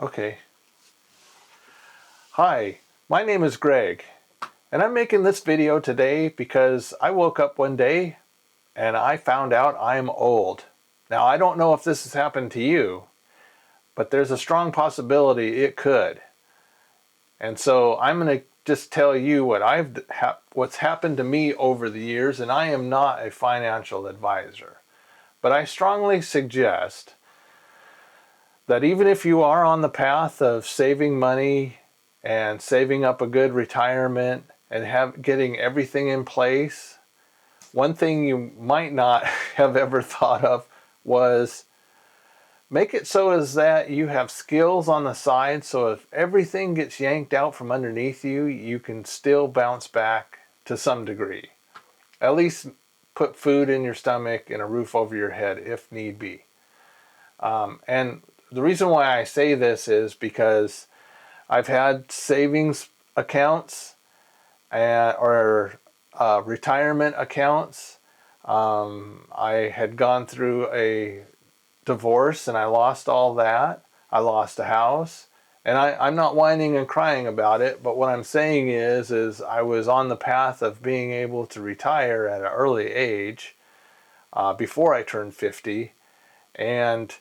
Okay. Hi, my name is Greg, and I'm making this video today because I woke up one day and I found out I'm old. Now, I don't know if this has happened to you, but there's a strong possibility it could. And so I'm going to just tell you what's happened to me over the years, and I am not a financial advisor. But I strongly suggest that even if you are on the path of saving money and saving up a good retirement and getting everything in place, one thing you might not have ever thought of was make it so as that you have skills on the side, so if everything gets yanked out from underneath you, you can still bounce back to some degree. At least put food in your stomach and a roof over your head if need be. And the reason why I say this is because I've had savings accounts or retirement accounts. I had gone through a divorce and I lost all that. I lost a house. And I'm not whining and crying about it, but what I'm saying is I was on the path of being able to retire at an early age before I turned 50. And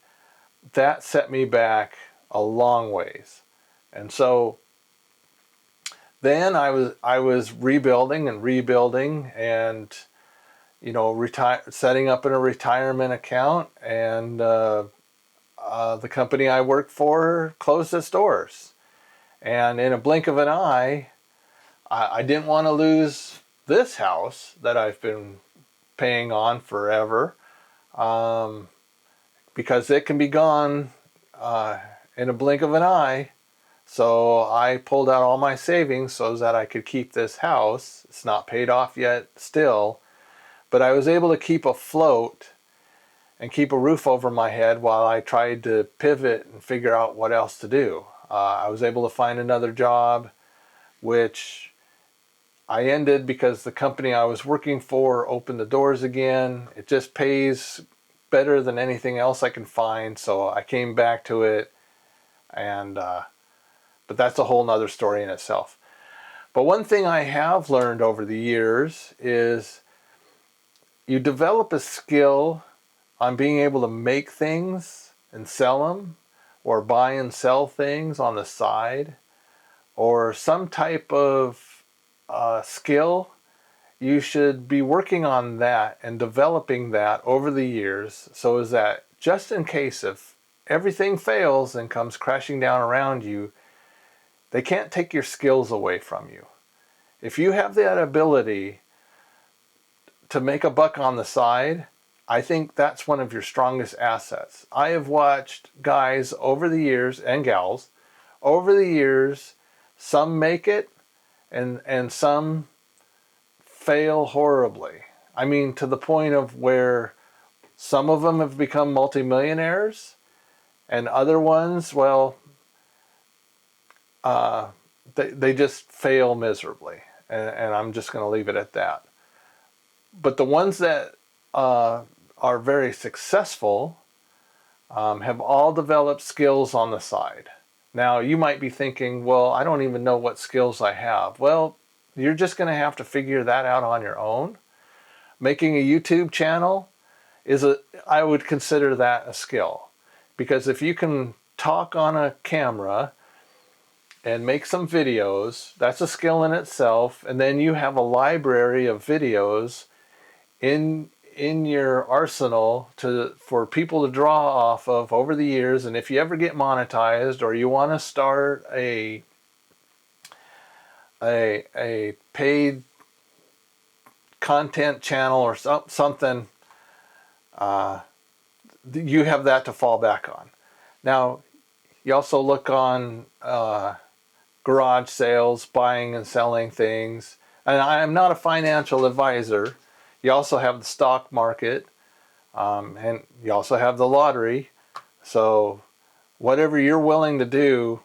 that set me back a long ways. And so then I was rebuilding and setting up in a retirement account, and the company I worked for closed its doors. And in a blink of an eye, I didn't want to lose this house that I've been paying on forever, because it can be gone in a blink of an eye. So I pulled out all my savings so that I could keep this house. It's not paid off yet still, but I was able to keep afloat and keep a roof over my head while I tried to pivot and figure out what else to do. I was able to find another job, which I ended because the company I was working for opened the doors again. It just pays better than anything else I can find, so I came back to it, and but that's a whole nother story in itself. But one thing I have learned over the years is you develop a skill on being able to make things and sell them, or buy and sell things on the side, or some type of skill. You should be working on that and developing that over the years, so as that just in case if everything fails and comes crashing down around you, they can't take your skills away from you. If you have that ability to make a buck on the side, I think that's one of your strongest assets. I have watched guys over the years, and gals, over the years, some make it and some fail horribly. I mean, to the point of where some of them have become multimillionaires, and other ones, well, they just fail miserably. And I'm just going to leave it at that. But the ones that are very successful have all developed skills on the side. Now, you might be thinking, well, I don't even know what skills I have. Well, you're just going to have to figure that out on your own. Making a YouTube channel I would consider that a skill. Because if you can talk on a camera and make some videos, that's a skill in itself. And then you have a library of videos in your arsenal for people to draw off of over the years. And if you ever get monetized, or you want to start a paid content channel or something, you have that to fall back on. Now, you also look on garage sales, buying and selling things. And I am not a financial advisor. You also have the stock market, and you also have the lottery. So whatever you're willing to do,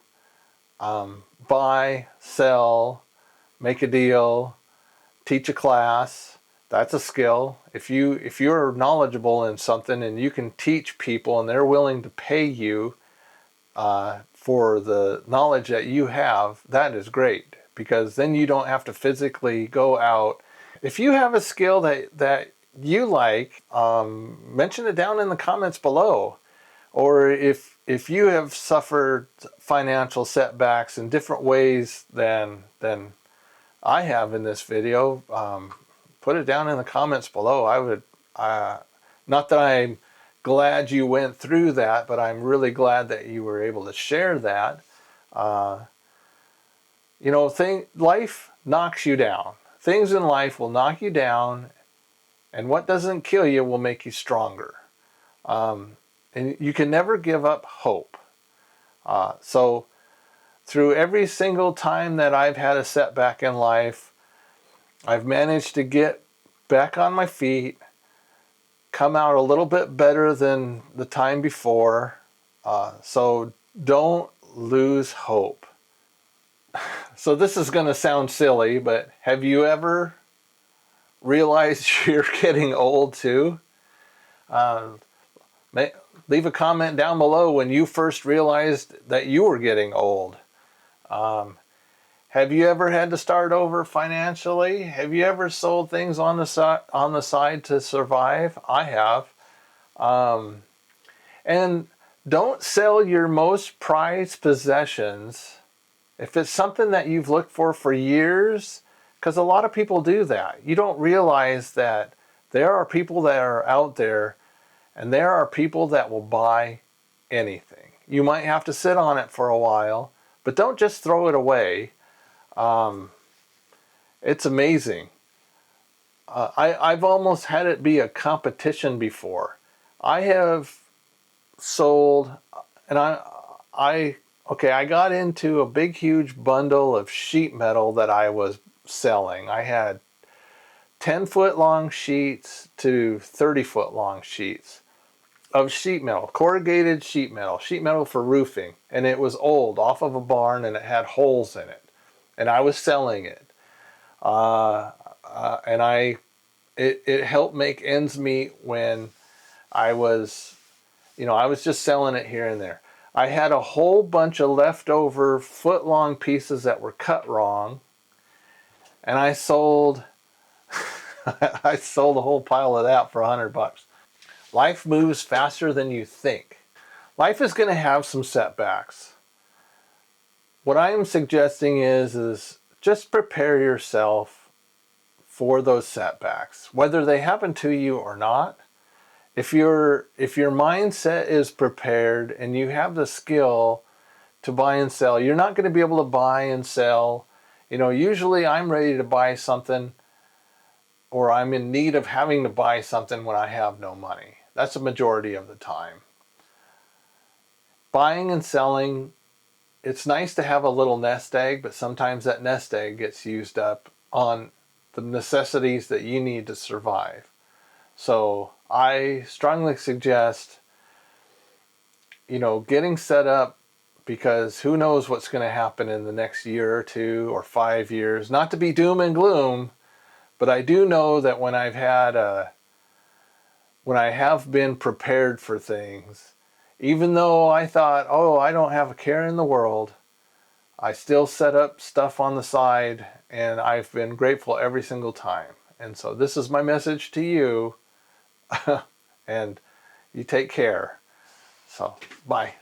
buy, sell, make a deal, teach a class, that's a skill. If you're knowledgeable in something and you can teach people and they're willing to pay you, for the knowledge that you have, that is great, because then you don't have to physically go out. If you have a skill that you like, mention it down in the comments below. Or if you have suffered financial setbacks in different ways than I have in this video, put it down in the comments below. I would, not that I'm glad you went through that, but I'm really glad that you were able to share that. You know, life knocks you down. Things in life will knock you down, and what doesn't kill you will make you stronger. And you can never give up hope. So through every single time that I've had a setback in life, I've managed to get back on my feet, come out a little bit better than the time before. So don't lose hope. So this is going to sound silly, but have you ever realized you're getting old too? Leave a comment down below when you first realized that you were getting old. Have you ever had to start over financially? Have you ever sold things on the side to survive? I have. And don't sell your most prized possessions if it's something that you've looked for years, because a lot of people do that. You don't realize that there are people that are out there, and there are people that will buy anything. You might have to sit on it for a while, but don't just throw it away. It's amazing. I've almost had it be a competition before. I have sold, and I got into a big huge bundle of sheet metal that I was selling. I had 10-foot long sheets to 30-foot long sheets of sheet metal, corrugated sheet metal for roofing. And it was old, off of a barn, and it had holes in it. And I was selling it. And it helped make ends meet when I was, I was just selling it here and there. I had a whole bunch of leftover foot-long pieces that were cut wrong, and I sold I sold a whole pile of that for $100. Life moves faster than you think. Life is going to have some setbacks. What I am suggesting is just prepare yourself for those setbacks, whether they happen to you or not. If your mindset is prepared and you have the skill to buy and sell, you're not going to be able to buy and sell. Usually I'm ready to buy something, or I'm in need of having to buy something when I have no money. That's a majority of the time. Buying and selling, it's nice to have a little nest egg, but sometimes that nest egg gets used up on the necessities that you need to survive. So I strongly suggest, getting set up, because who knows what's going to happen in the next year or 2 or 5 years. Not to be doom and gloom, but I do know that when I have been prepared for things, even though I thought, I don't have a care in the world, I still set up stuff on the side, and I've been grateful every single time. And so this is my message to you. And you take care. So, bye.